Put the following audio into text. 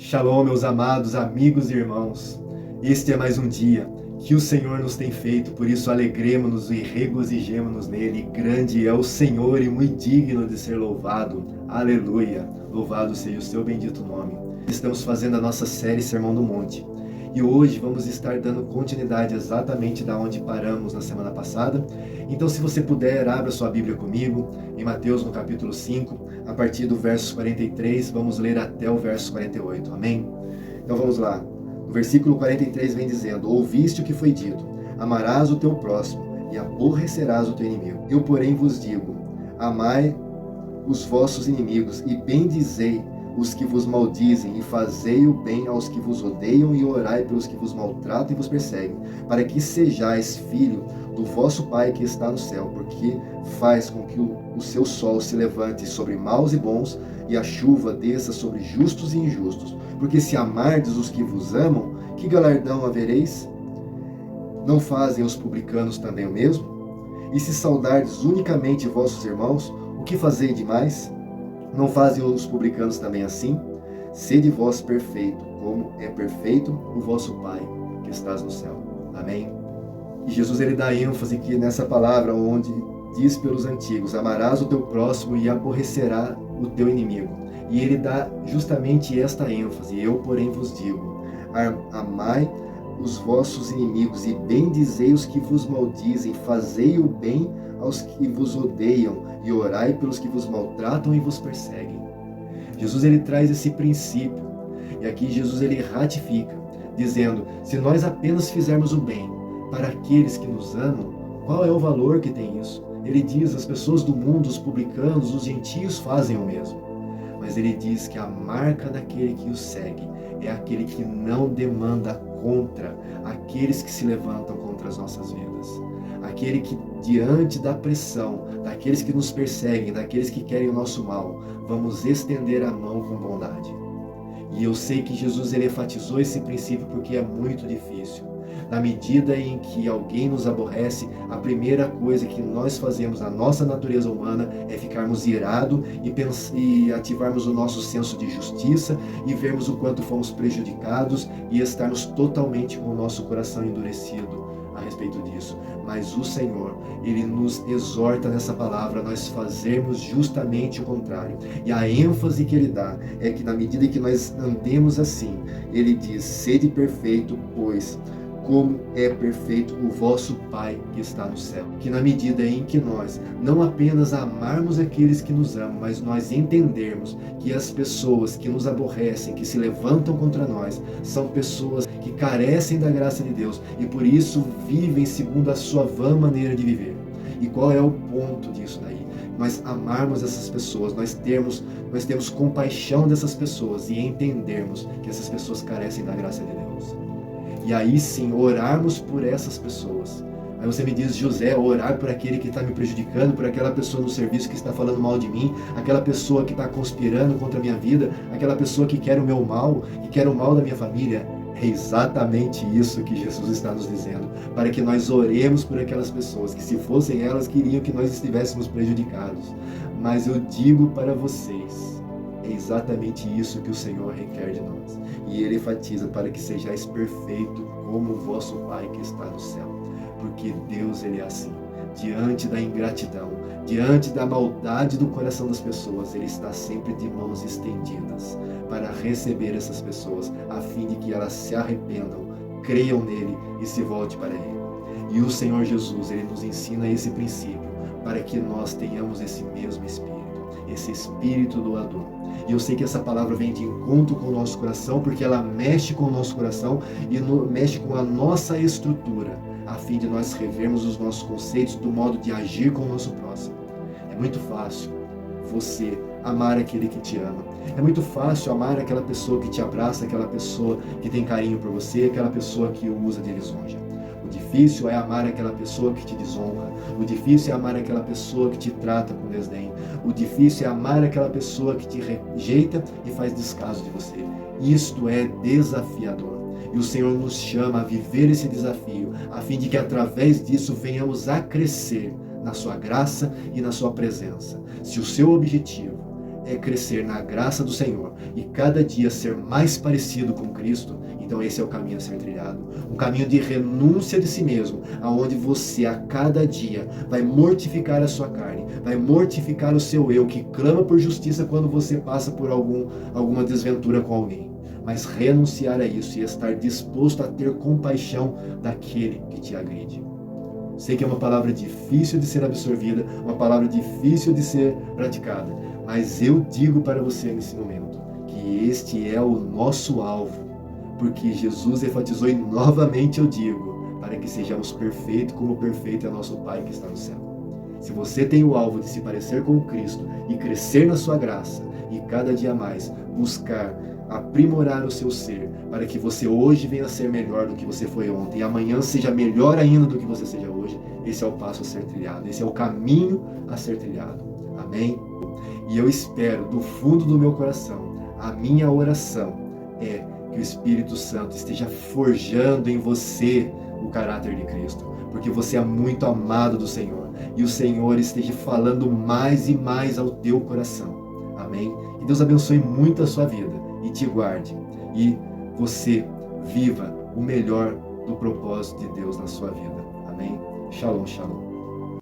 Shalom, meus amados amigos e irmãos. Este é mais um dia que o Senhor nos tem feito, por isso alegremo-nos e regozijemo-nos nele. Grande é o Senhor e muito digno de ser louvado. Aleluia! Louvado seja o seu bendito nome. Estamos fazendo a nossa série Sermão do Monte. E hoje vamos estar dando continuidade exatamente da onde paramos na semana passada. Então, se você puder, abra sua Bíblia comigo, em Mateus no capítulo 5, a partir do verso 43, vamos ler até o verso 48, amém? Então vamos lá. No versículo 43 vem dizendo: Ouviste o que foi dito, amarás o teu próximo e aborrecerás o teu inimigo. Eu, porém, vos digo, amai os vossos inimigos e bendizei os que vos maldizem, e fazei o bem aos que vos odeiam, e orai pelos que vos maltratam e vos perseguem, para que sejais filho do vosso Pai que está no céu, porque faz com que o seu sol se levante sobre maus e bons, e a chuva desça sobre justos e injustos. Porque se amardes os que vos amam, que galardão havereis? Não fazem os publicanos também o mesmo? E se saudardes unicamente vossos irmãos, o que fazei demais? Não fazem os publicanos também assim? Sede vós perfeito, como é perfeito o vosso Pai que estás no céu. Amém? E Jesus ele dá ênfase aqui nessa palavra onde diz pelos antigos: amarás o teu próximo e aborrecerá o teu inimigo. E ele dá justamente esta ênfase: eu, porém, vos digo, amai os vossos inimigos e bendizei os que vos maldizem, fazei o bem aos que vos odeiam e orai pelos que vos maltratam e vos perseguem. Jesus ele traz esse princípio, e aqui Jesus ele ratifica, dizendo: se nós apenas fizermos o bem para aqueles que nos amam, qual é o valor que tem isso? Ele diz: as pessoas do mundo, os publicanos, os gentios fazem o mesmo. Mas ele diz que a marca daquele que o segue é aquele que não demanda contra aqueles que se levantam contra as nossas vidas. Aquele que, diante da pressão, daqueles que nos perseguem, daqueles que querem o nosso mal, vamos estender a mão com bondade. E eu sei que Jesus ele enfatizou esse princípio porque é muito difícil. Na medida em que alguém nos aborrece, a primeira coisa que nós fazemos na nossa natureza humana é ficarmos irados e ativarmos o nosso senso de justiça e vermos o quanto fomos prejudicados e estarmos totalmente com o nosso coração endurecido a respeito disso. Mas o Senhor, ele nos exorta nessa palavra a nós fazermos justamente o contrário. E a ênfase que ele dá é que na medida que nós andemos assim, ele diz: sede perfeito, pois como é perfeito o vosso Pai que está no céu. Que na medida em que nós não apenas amarmos aqueles que nos amam, mas nós entendermos que as pessoas que nos aborrecem, que se levantam contra nós, são pessoas que carecem da graça de Deus e por isso vivem segundo a sua vã maneira de viver. E qual é o ponto disso daí? Nós amarmos essas pessoas, nós temos compaixão dessas pessoas e entendermos que essas pessoas carecem da graça de Deus. E aí sim, orarmos por essas pessoas. Aí você me diz: José, orar por aquele que está me prejudicando, por aquela pessoa no serviço que está falando mal de mim, aquela pessoa que está conspirando contra a minha vida, aquela pessoa que quer o meu mal, que quer o mal da minha família. É exatamente isso que Jesus está nos dizendo, para que nós oremos por aquelas pessoas, que se fossem elas, queriam que nós estivéssemos prejudicados. Mas eu digo para vocês, é exatamente isso que o Senhor requer de nós. E ele enfatiza: para que sejais perfeito como o vosso Pai que está no céu. Porque Deus ele é assim. Diante da ingratidão, diante da maldade do coração das pessoas, ele está sempre de mãos estendidas para receber essas pessoas, a fim de que elas se arrependam, creiam nele e se voltem para ele. E o Senhor Jesus, ele nos ensina esse princípio para que nós tenhamos esse mesmo espírito, esse espírito doador. E eu sei que essa palavra vem de encontro com o nosso coração, porque ela mexe com o nosso coração e mexe com a nossa estrutura, a fim de nós revermos os nossos conceitos do modo de agir com o nosso próximo. É muito fácil você amar aquele que te ama. É muito fácil amar aquela pessoa que te abraça, aquela pessoa que tem carinho por você, aquela pessoa que o usa de lisonja. O difícil é amar aquela pessoa que te desonra. O difícil é amar aquela pessoa que te trata com desdém. O difícil é amar aquela pessoa que te rejeita e faz descaso de você. Isto é desafiador. E o Senhor nos chama a viver esse desafio, a fim de que através disso venhamos a crescer na sua graça e na sua presença. Se o seu objetivo é crescer na graça do Senhor e cada dia ser mais parecido com Cristo, então esse é o caminho a ser trilhado. Um caminho de renúncia de si mesmo, aonde você a cada dia vai mortificar a sua carne, vai mortificar o seu eu que clama por justiça quando você passa por alguma desventura com alguém. Mas renunciar a isso e estar disposto a ter compaixão daquele que te agride. Sei que é uma palavra difícil de ser absorvida, uma palavra difícil de ser praticada, mas eu digo para você nesse momento que este é o nosso alvo, porque Jesus enfatizou e novamente eu digo, para que sejamos perfeitos como perfeito é nosso Pai que está no céu. Se você tem o alvo de se parecer com Cristo e crescer na sua graça e cada dia mais buscar aprimorar o seu ser, para que você hoje venha a ser melhor do que você foi ontem e amanhã seja melhor ainda do que você seja hoje, esse é o passo a ser trilhado, esse é o caminho a ser trilhado. Amém? E eu espero do fundo do meu coração, a minha oração é que o Espírito Santo esteja forjando em você o caráter de Cristo, porque você é muito amado do Senhor e o Senhor esteja falando mais e mais ao teu coração. Amém? Que Deus abençoe muito a sua vida e te guarde e você viva o melhor do propósito de Deus na sua vida. Amém? Shalom, shalom.